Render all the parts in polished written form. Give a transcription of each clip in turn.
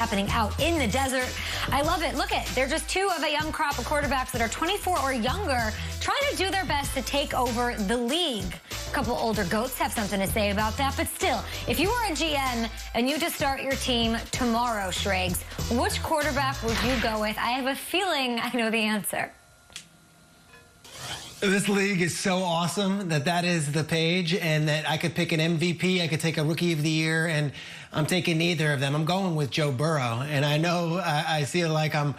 happening out in the desert. I love it. Look they're just two of a young crop of quarterbacks that are 24 or younger, trying to do their best to take over the league. A couple older goats have something to say about that, but still, if you were a GM and you just start your team tomorrow, Shregs, which quarterback would you go with? I have a feeling I know the answer. This league is so awesome that is the page, and that I could pick an MVP, I could take a Rookie of the Year, and I'm taking neither of them. I'm going with Joe Burrow, and I know I feel like I'm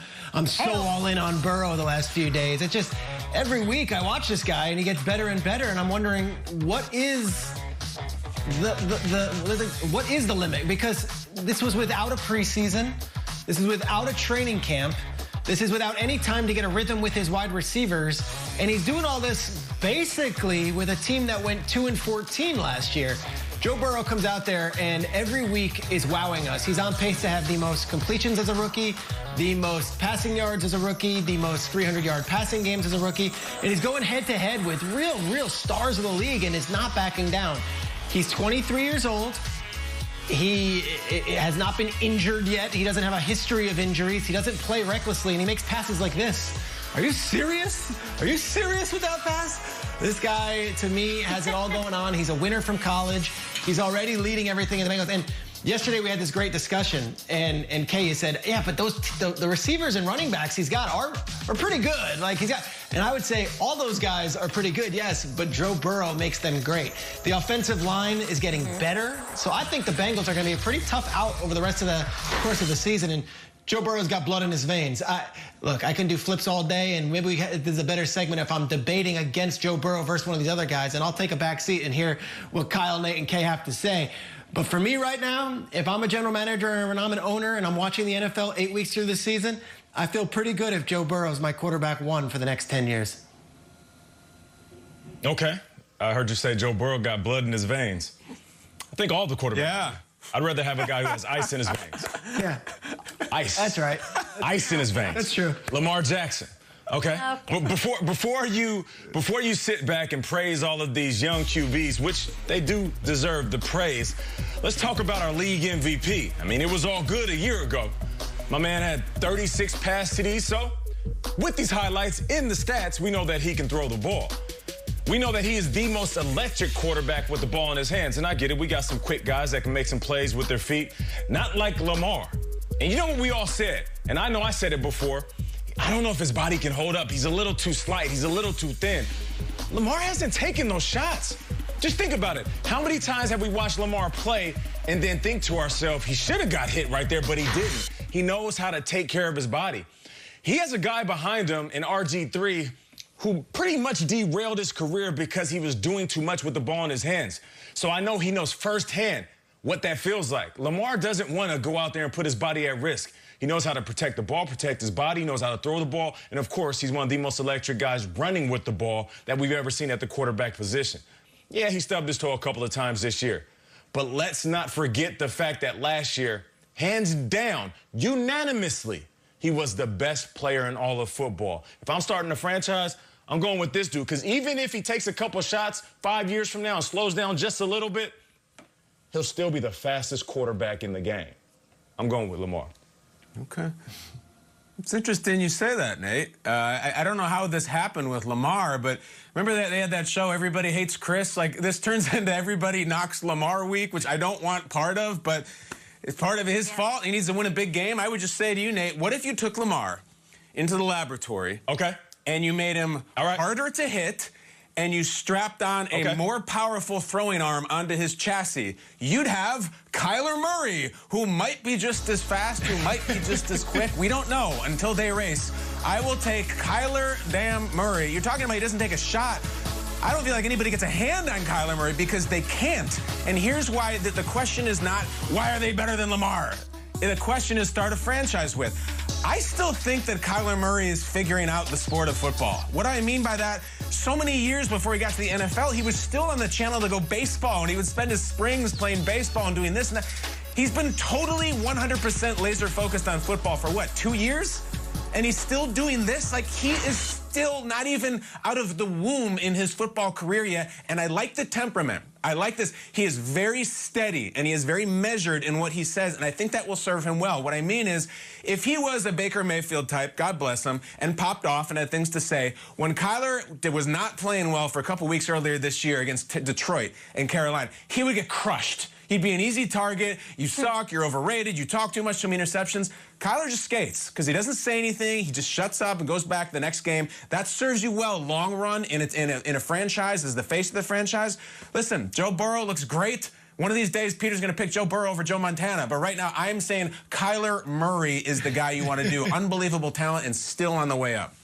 so all in on Burrow the last few days. It's just every week I watch this guy and he gets better and better, and I'm wondering what is the limit? Because this was without a preseason, this is without a training camp. This is without any time to get a rhythm with his wide receivers, and he's doing all this basically with a team that went 2-14 last year. Joe Burrow comes out there and every week is wowing us. He's on pace to have the most completions as a rookie, the most passing yards as a rookie, the most 300-yard passing games as a rookie, and he's going head-to-head with real stars of the league and is not backing down. He's 23 years old. He has not been injured yet. He doesn't have a history of injuries. He doesn't play recklessly, and he makes passes like this. Are you serious? Are you serious with that pass? This guy, to me, has it all going on. He's a winner from college. He's already leading everything in the Bengals. And yesterday we had this great discussion, and Kay said, yeah, but the receivers and running backs he's got are pretty good. Like and I would say all those guys are pretty good, yes, but Joe Burrow makes them great. The offensive line is getting better, so I think the Bengals are going to be a pretty tough out over the rest of the course of the season. And Joe Burrow's got blood in his veins. Look, I can do flips all day, and maybe there's a better segment if I'm debating against Joe Burrow versus one of these other guys, and I'll take a back seat and hear what Kyle, Nate, and Kay have to say. But for me right now, if I'm a general manager and I'm an owner and I'm watching the NFL 8 weeks through the season, I feel pretty good if Joe Burrow is my quarterback one for the next 10 years. Okay. I heard you say Joe Burrow got blood in his veins. I think all the quarterbacks. Yeah. I'd rather have a guy who has ice in his veins. Yeah. Ice. That's right. Ice in his veins. That's true. Lamar Jackson. Okay. But before you sit back and praise all of these young QBs, which they do deserve the praise, let's talk about our league MVP. I mean, it was all good a year ago. My man had 36 pass TDs, so with these highlights in the stats, we know that he can throw the ball. We know that he is the most electric quarterback with the ball in his hands, and I get it. We got some quick guys that can make some plays with their feet, not like Lamar. And you know what we all said, and I know I said it before, I don't know if his body can hold up. He's a little too slight. He's a little too thin. Lamar hasn't taken those shots. Just think about it. How many times have we watched Lamar play and then think to ourselves, he should have got hit right there, but he didn't. He knows how to take care of his body. He has a guy behind him in RG3 who pretty much derailed his career because he was doing too much with the ball in his hands. So I know he knows firsthand what that feels like. Lamar doesn't want to go out there and put his body at risk. He knows how to protect the ball, protect his body. He knows how to throw the ball. And, of course, he's one of the most electric guys running with the ball that we've ever seen at the quarterback position. Yeah, he stubbed his toe a couple of times this year. But let's not forget the fact that last year, hands down, unanimously, he was the best player in all of football. If I'm starting a franchise, I'm going with this dude. Because even if he takes a couple shots 5 years from now and slows down just a little bit, he'll still be the fastest quarterback in the game. I'm going with Lamar. Okay. It's interesting you say that, Nate. I don't know how this happened with Lamar, but remember that they had that show, Everybody Hates Chris? Like, this turns into Everybody Knocks Lamar week, which I don't want part of, but it's part of his fault. He needs to win a big game. I would just say to you, Nate, what if you took Lamar into the laboratory and you made him harder to hit, and you strapped on a more powerful throwing arm onto his chassis? You'd have Kyler Murray, who might be just as fast, who might be just as quick. We don't know until they race. I will take Kyler damn Murray. You're talking about he doesn't take a shot. I don't feel like anybody gets a hand on Kyler Murray because they can't. And here's why the question is not, why are they better than Lamar? The question is, start a franchise with. I still think that Kyler Murray is figuring out the sport of football. What do I mean by that? So many years before he got to the NFL, he was still on the channel to go baseball, and he would spend his springs playing baseball and doing this and that. He's been totally 100% laser focused on football for what, 2 years? and he's still doing this. Like, he is still not even out of the womb in his football career yet, and I like the temperament. I like this. He is very steady, and he is very measured in what he says, and I think that will serve him well. What I mean is, if he was a Baker Mayfield type, God bless him, and popped off and had things to say, when Kyler was not playing well for a couple weeks earlier this year against Detroit and Carolina, he would get crushed. He'd be an easy target. You suck. You're overrated. You talk too much, too many interceptions. Kyler just skates because he doesn't say anything. He just shuts up and goes back to the next game. That serves you well long run in a franchise as the face of the franchise. Listen, Joe Burrow looks great. One of these days, Peter's going to pick Joe Burrow over Joe Montana. But right now, I'm saying Kyler Murray is the guy you want to do. Unbelievable talent and still on the way up.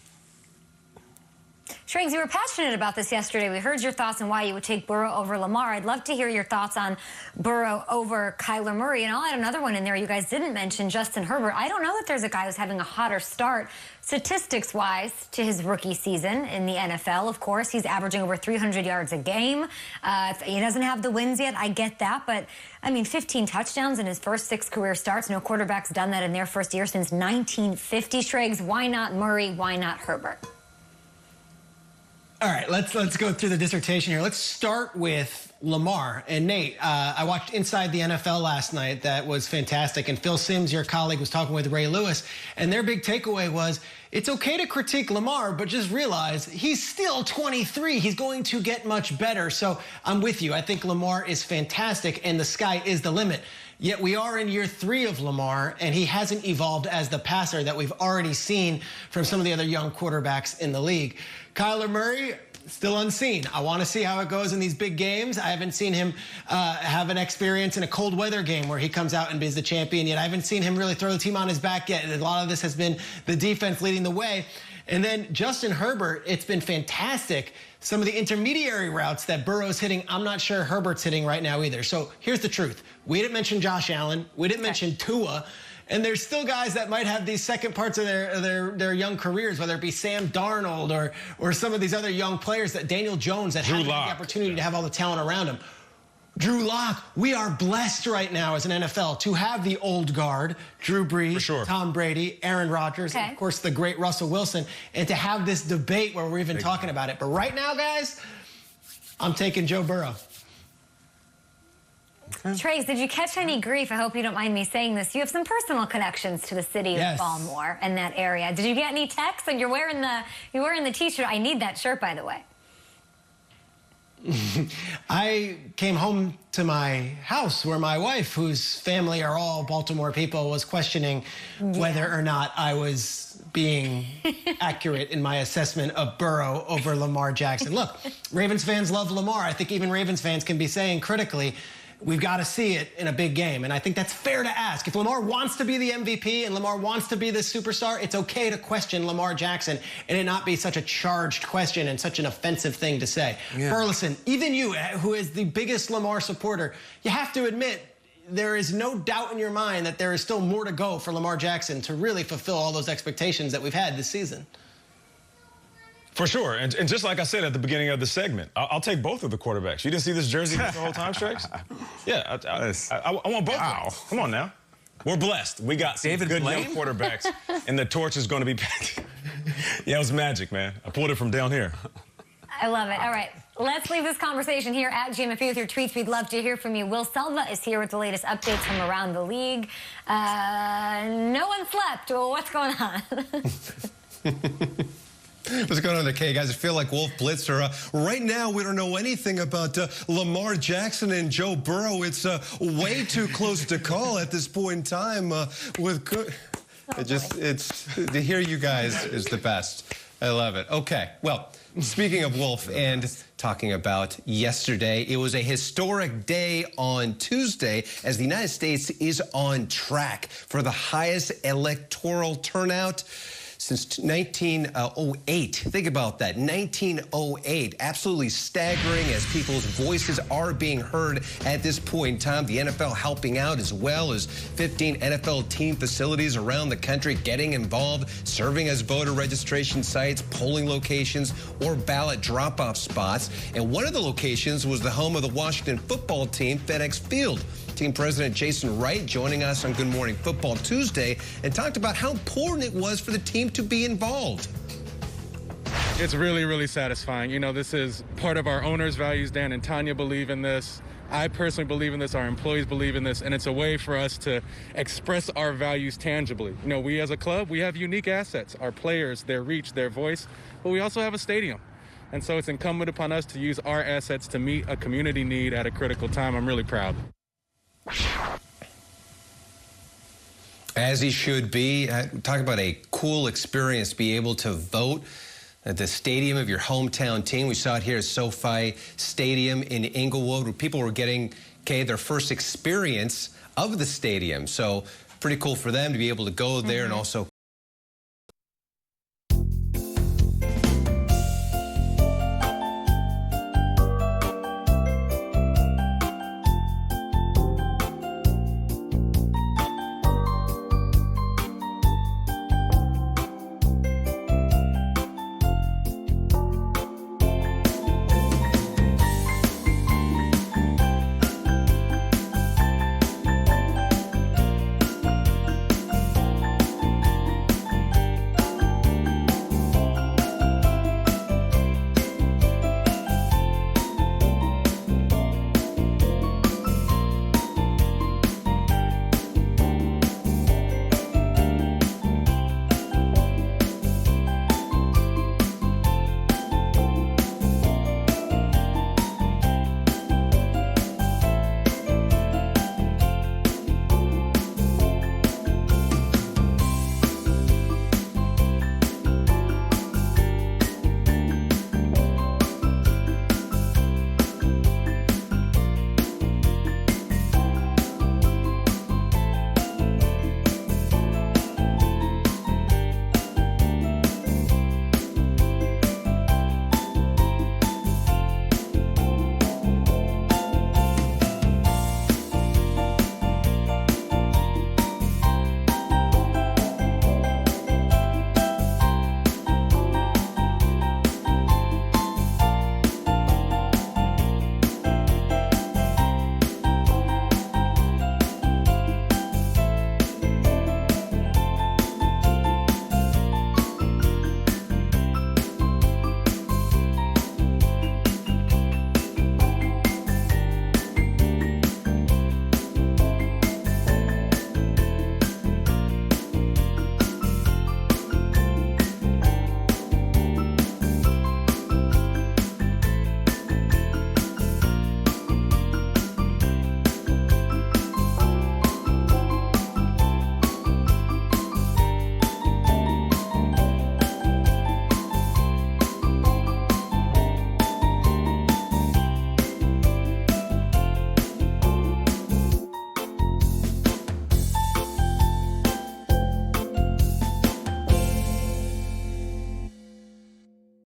Triggs, you were passionate about this yesterday. We heard your thoughts on why you would take Burrow over Lamar. I'd love to hear your thoughts on Burrow over Kyler Murray. And I'll add another one in there you guys didn't mention, Justin Herbert. I don't know that there's a guy who's having a hotter start statistics-wise to his rookie season in the NFL. Of course, he's averaging over 300 yards a game. He doesn't have the wins yet. I get that. But, I mean, 15 touchdowns in his first 6 career starts. No quarterback's done that in their first year since 1950. Triggs, why not Murray? Why not Herbert? All right, let's go through the dissertation here. Let's start with Lamar. And Nate, I watched Inside the NFL last night. That was fantastic. And Phil Simms, your colleague, was talking with Ray Lewis. And their big takeaway was, it's okay to critique Lamar, but just realize he's still 23. He's going to get much better. So I'm with you. I think Lamar is fantastic, and the sky is the limit. Yet we are in year 3 of Lamar, and he hasn't evolved as the passer that we've already seen from some of the other young quarterbacks in the league. Kyler Murray, still unseen. I want to see how it goes in these big games. I haven't seen him have an experience in a cold weather game where he comes out and is the champion yet. I haven't seen him really throw the team on his back yet. And a lot of this has been the defense leading the way. And then Justin Herbert, it's been fantastic. Some of the intermediary routes that Burrow's hitting, I'm not sure Herbert's hitting right now either. So here's the truth. We didn't mention Josh Allen. We didn't mention Tua. And there's still guys that might have these second parts of their young careers, whether it be Sam Darnold or some of these other young players, that Daniel Jones, that have the opportunity to have all the talent around him. Drew Lock, we are blessed right now as an NFL to have the old guard, Drew Brees, Tom Brady, Aaron Rodgers, and of course the great Russell Wilson, and to have this debate where we're even talking about it. But right now, guys, I'm taking Joe Burrow. Triggs, did you catch any grief? I hope you don't mind me saying this. You have some personal connections to the city of Baltimore and that area. Did you get any texts? And you're wearing the T-shirt. I need that shirt, by the way. I came home to my house where my wife, whose family are all Baltimore people, was questioning whether or not I was being accurate in my assessment of Burrow over Lamar Jackson. Look, Ravens fans love Lamar. I think even Ravens fans can be saying critically, we've got to see it in a big game. And I think that's fair to ask. If Lamar wants to be the MVP and Lamar wants to be the superstar, it's okay to question Lamar Jackson and it not be such a charged question and such an offensive thing to say. Burleson, even you, who is the biggest Lamar supporter, you have to admit there is no doubt in your mind that there is still more to go for Lamar Jackson to really fulfill all those expectations that we've had this season. For sure. And just like I said at the beginning of the segment, I'll take both of the quarterbacks. You didn't see this jersey the whole time, Triggs? Yeah, I want both. Wow. Come on now. We're blessed. We got some good young quarterbacks, and the torch is going to be passed. Yeah, it was magic, man. I pulled it from down here. I love it. All right, let's leave this conversation here at GMFU with your tweets. We'd love to hear from you. Will Selva is here with the latest updates from around the league. No one slept. Well, what's going on? What's going on there, Kay? Guys, I feel like Wolf Blitzer. Right now, we don't know anything about Lamar Jackson and Joe Burrow. It's way too close to call at this point in time. It's to hear you guys is the best. I love it. Okay, well, speaking of Wolf and talking about yesterday, it was a historic day on Tuesday as the United States is on track for the highest electoral turnout since 1908. Think about that, 1908. Absolutely staggering as people's voices are being heard at this point in time. The NFL helping out as well as 15 NFL team facilities around the country getting involved, serving as voter registration sites, polling locations, or ballot drop-off spots. And one of the locations was the home of the Washington football team, FedEx Field. team president Jason Wright joining us on Good Morning Football Tuesday and talked about how important it was for the team to be involved. It's really, really satisfying. You know, this is part of our owners' values. Dan and Tanya believe in this. I personally believe in this. Our employees believe in this. And it's a way for us to express our values tangibly. You know, we as a club, we have unique assets. Our players, their reach, their voice. But we also have a stadium. And so it's incumbent upon us to use our assets to meet a community need at a critical time. I'm really proud. As he should be. Talk about a cool experience, be able to vote at the stadium of your hometown team. We saw it here at SoFi Stadium in Inglewood, where people were getting their first experience of the stadium. So pretty cool for them to be able to go there and also